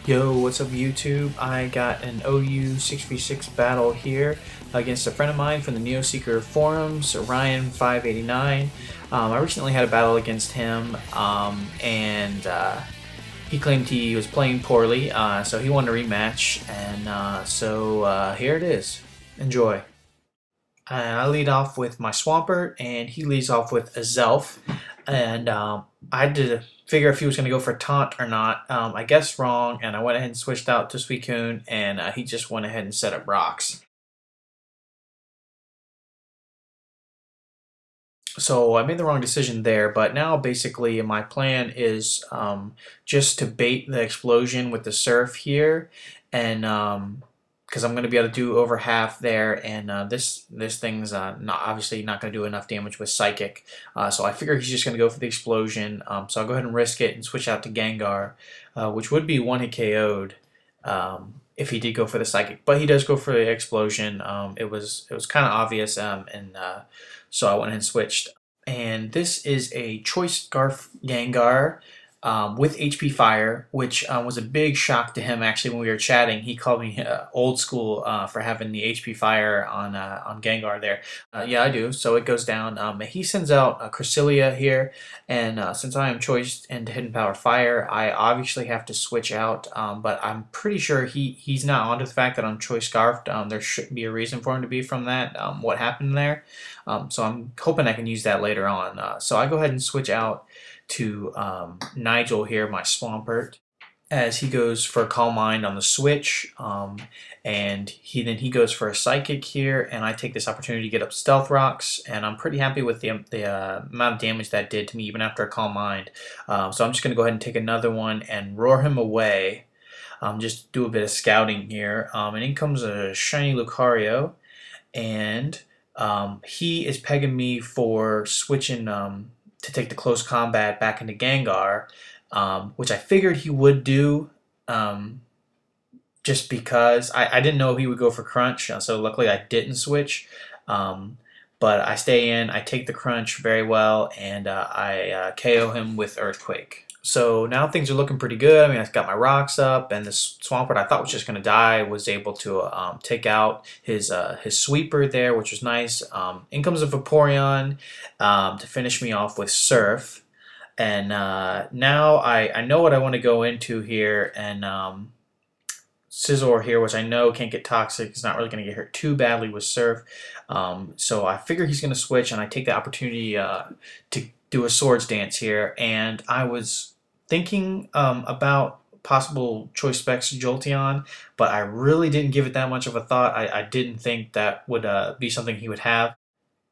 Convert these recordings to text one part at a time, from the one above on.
Yo, what's up YouTube? I got an OU 6v6 battle here against a friend of mine from the Neoseeker Forums, Ryan589. I recently had a battle against him and he claimed he was playing poorly, so he wanted a rematch, and so here it is. Enjoy. I lead off with my Swampert, and he leads off with a Zelf. And I had to figure if he was going to go for taunt or not. I guessed wrong, and I went ahead and switched out to Suicune, and he just went ahead and set up rocks. So I made the wrong decision there, but now basically my plan is just to bait the explosion with the surf here, and because I'm going to be able to do over half there, and this thing's not obviously not going to do enough damage with Psychic, so I figure he's just going to go for the explosion. So I'll go ahead and risk it and switch out to Gengar, which would be one hit KO'd. If he did go for the Psychic, but he does go for the explosion. It was kind of obvious, and so I went ahead and switched. And this is a Choice Scarf Gengar with HP Fire, which was a big shock to him. Actually, when we were chatting, he called me old school for having the HP Fire on Gengar there. Yeah, I do. So it goes down. He sends out Cresselia here, and since I am choiced into Hidden Power Fire, I obviously have to switch out. But I'm pretty sure he's not onto the fact that I'm Choice Scarfed. There shouldn't be a reason for him to be from that. What happened there? So I'm hoping I can use that later on. So I go ahead and switch out to Nigel here, my Swampert, as he goes for Calm Mind on the switch, and he goes for a Psychic here, and I take this opportunity to get up Stealth Rocks, and I'm pretty happy with the amount of damage that did to me even after a Calm Mind. So I'm just going to go ahead and take another one and roar him away. Just do a bit of scouting here, and in comes a shiny Lucario, and he is pegging me for switching to take the close combat back into Gengar, which I figured he would do, just because I didn't know he would go for Crunch, so luckily I didn't switch. But I stay in, I take the Crunch very well, and I KO him with Earthquake. So now things are looking pretty good. I mean, I got my rocks up, and this Swampert I thought was just going to die was able to take out his sweeper there, which was nice. In comes a Vaporeon to finish me off with Surf. And now I know what I want to go into here, and Scizor here, which I know can't get toxic. It's not really going to get hurt too badly with Surf. So I figure he's going to switch, and I take the opportunity to do a Swords Dance here. And I was thinking about possible Choice Specs Jolteon, but I really didn't give it that much of a thought. I didn't think that would be something he would have.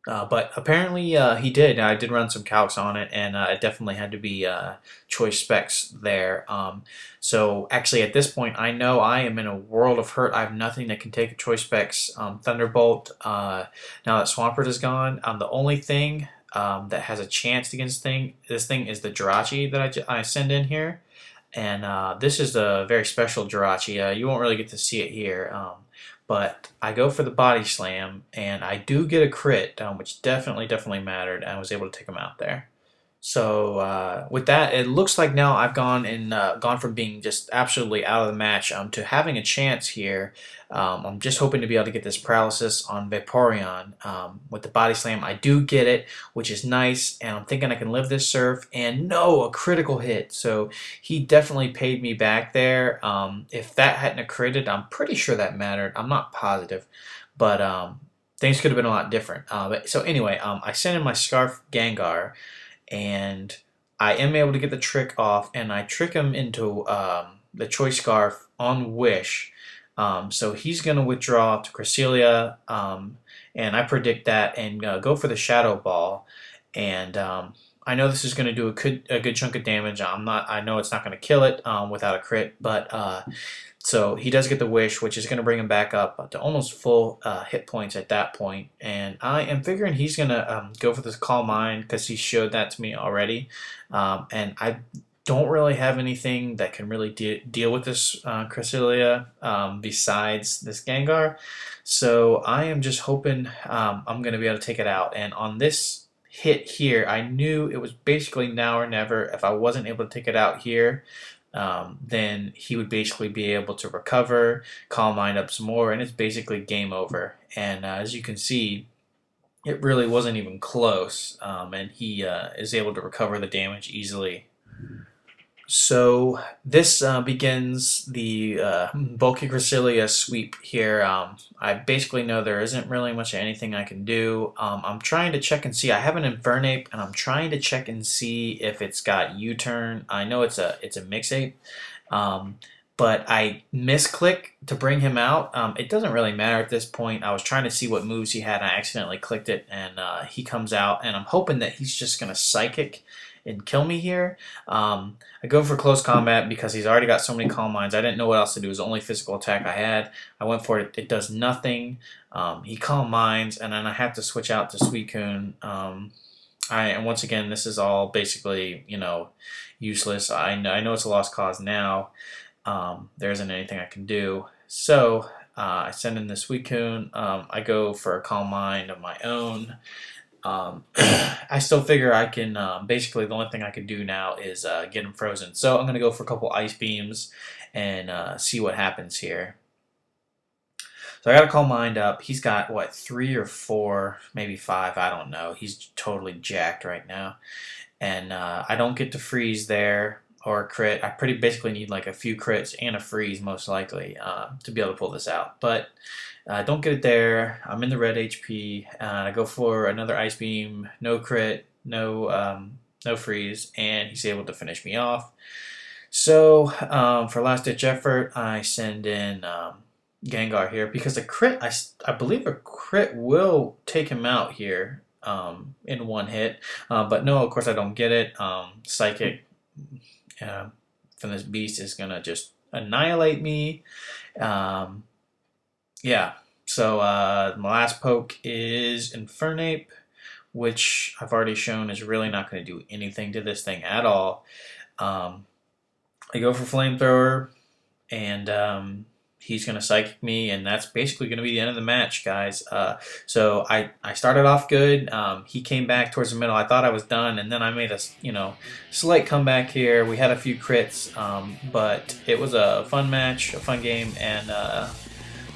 But apparently he did. I did run some calcs on it, and it definitely had to be choice specs there. So actually at this point I know I am in a world of hurt. I have nothing that can take a choice specs Thunderbolt now that Swampert is gone. The only thing that has a chance against this thing is the Jirachi that I send in here. And this is a very special Jirachi. You won't really get to see it here. But I go for the Body Slam, and I do get a crit, which definitely mattered, and I was able to take him out there. So with that, it looks like now I've gone from being just absolutely out of the match to having a chance here. I'm just hoping to be able to get this paralysis on Vaporeon with the Body Slam. I do get it, which is nice, and I'm thinking I can live this Surf, and no, a critical hit. So he definitely paid me back there. If that hadn't critted, I'm pretty sure that mattered. I'm not positive, but things could have been a lot different. So anyway, I sent in my Scarf Gengar, and I am able to get the trick off, and I trick him into the Choice Scarf on Wish. So he's going to withdraw to Cresselia, and I predict that and go for the Shadow Ball. And I know this is going to do a good chunk of damage. I know it's not going to kill it without a crit, but so he does get the Wish, which is going to bring him back up to almost full hit points at that point. And I am figuring he's going to go for this Calm Mind because he showed that to me already. And I don't really have anything that can really deal with this Cresselia besides this Gengar. So I am just hoping I'm going to be able to take it out. And on this hit here, I knew it was basically now or never. If I wasn't able to take it out here, then he would basically be able to recover, calm mind up some more, and it's basically game over. And as you can see, it really wasn't even close, and he is able to recover the damage easily. So this begins the bulky Gracilia sweep here. I basically know there isn't really much of anything I can do. I'm trying to check and see. I have an Infernape, and I'm trying to check and see if it's got U-turn. I know it's a Mixape, but I misclick to bring him out. It doesn't really matter at this point. I was trying to see what moves he had, and I accidentally clicked it, and he comes out, and I'm hoping that he's just going to Psychic and kill me here. I go for close combat because he's already got so many Calm Minds. I didn't know what else to do. It was the only physical attack I had. I went for it. It does nothing. He Calm Minds, and then I have to switch out to Suicune. And once again, this is all basically, useless. I know it's a lost cause now. There isn't anything I can do. So I send in the Suicune. I go for a Calm Mind of my own. I still figure I can, basically the only thing I can do now is get him frozen. So I'm going to go for a couple Ice Beams and see what happens here. So I got to Calm Mind up. He's got, what, 3 or 4, maybe 5, I don't know. He's totally jacked right now. And I don't get to freeze there or crit. I basically need like a few crits and a freeze most likely to be able to pull this out. But don't get it there. I'm in the red HP. I go for another Ice Beam. No crit, no freeze, and he's able to finish me off. So for last ditch effort, I send in Gengar here because a crit, I believe a crit will take him out here in one hit. But no, of course I don't get it. Psychic from this beast is gonna just annihilate me. Yeah, so my last poke is Infernape, which I've already shown is really not going to do anything to this thing at all. I go for Flamethrower, and he's going to Psychic me, and that's basically going to be the end of the match, guys. So I started off good. He came back towards the middle. I thought I was done, and then I made a slight comeback here. We had a few crits, but it was a fun match, a fun game, and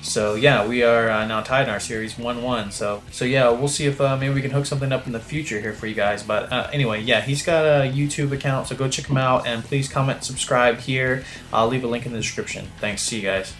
so yeah, we are now tied in our series 1-1. So yeah, we'll see if maybe we can hook something up in the future here for you guys. But anyway, yeah, he's got a YouTube account, so go check him out, and please comment, subscribe here. I'll leave a link in the description. Thanks, see you guys.